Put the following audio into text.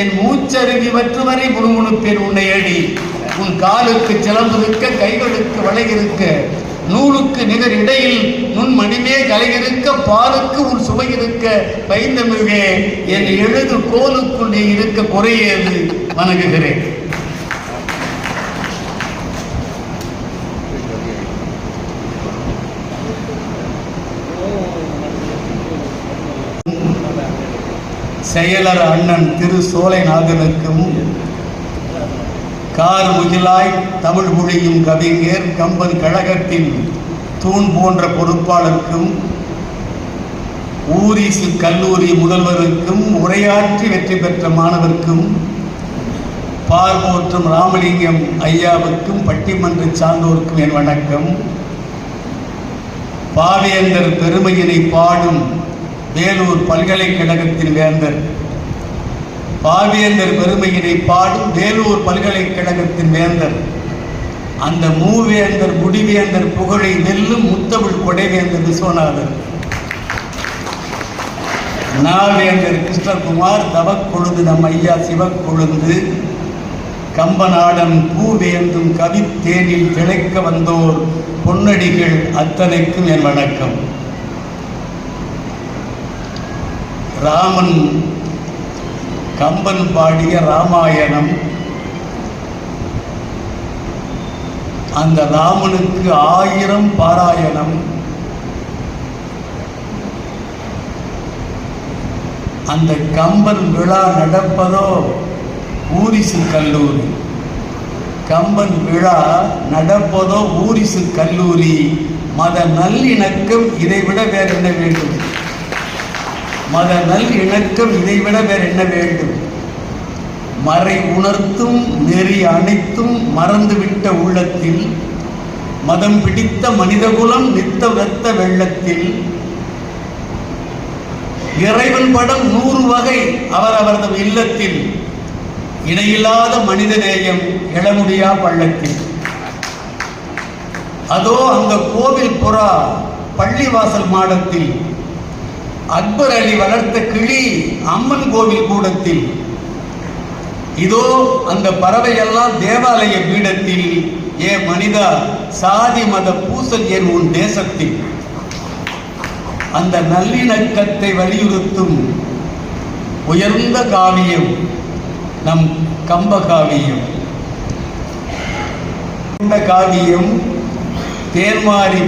என் மூச்சருவி வற்றுவரை முணுமுணுப்பேன் உன்னை அடி. உன் காலுக்கு சிலம்பிருக்க, கைகளுக்கு வளையிருக்க, நூலுக்கு நிகர் இடையில் நுண் மணிமே கலையிருக்க, பாலுக்கு உன் சுவை இருக்க, பைந்தமிழே என் எழுது கோலுக்குள் நீ இருக்க குறையேது வணங்குகிறேன். செயலர் அண்ணன் திரு சோலைநாதனுக்கும், கார் முகிலாய் தமிழ் மொழியும் கவிஞர் கம்பன் கழகத்தின் தூண் போன்ற பொறுப்பாளருக்கும், ஊரிசு கல்லூரி முதல்வருக்கும், உரையாற்றி வெற்றி பெற்ற மாணவருக்கும், பார்போற்றும் ராமலிங்கம் ஐயாவுக்கும், பட்டிமன்ற சார்ந்தோருக்கும் என் வணக்கம். பாவேந்தர் பெருமையினை பாடும் வேலூர் பல்கலைக்கழகத்தின் வேந்தர், பாவேந்தர் பெருமையினை பாடும் வேலூர் பல்கலைக்கழகத்தின் வேந்தர், அந்த மூவேந்தர் முடிவேந்தர் புகழை வெல்லும் முத்தமிழ் கொடைவேந்தர் விஸ்வநாதர், நாவேந்தர் கிருஷ்ணகுமார், தவக்கொழுந்து நம் ஐயா சிவக்கொழுந்து, கம்பநாடன் பூவேந்தும் கவித்தேனில் திளைக்க வந்தோர் பொன்னடிகள் அத்தனைக்கும் என் வணக்கம். ராமன் கம்பன் பாடிய ராமாயணம், அந்த ராமனுக்கு 1000 பாராயணம், அந்த கம்பன் விழா நடப்பதோ ஊரிசு கல்லூரி. கம்பன் விழா நடப்பதோ ஊரிசு கல்லூரி. மத நல்லிணக்கம் இதைவிட வேற என்ன வேண்டும்? மத நல்லிணக்கம் இதைவிட வேற என்ன வேண்டும்? மறை உணர்த்தும் நெறி அனைத்தும் மறந்துவிட்ட உள்ளத்தில், மதம் பிடித்த மனிதகுலம் நித்த வெத்த வெள்ளத்தில், இறைவன் படம் 100 வகை அவரவரது இல்லத்தில், இணையில்லாத மனித நேயம் எழமுடியா பள்ளத்தில். அதோ அந்த கோவில் புறா பள்ளிவாசல் மாடத்தில், அக்பர் அலி வளர்த்த கிளி அம்மன் கோவில் கூடத்தில், இதோ அந்த பறவையெல்லாம் தேவாலய பீடத்தில், ஏ மனிதா சாதி மத பூசல் என் உன் தேசத்தில். அந்த நல்லிணக்கத்தை வலியுறுத்தும் உயர்ந்த காவியம் நம் கம்ப காவியம். இந்த காவியம் தேன்மாரி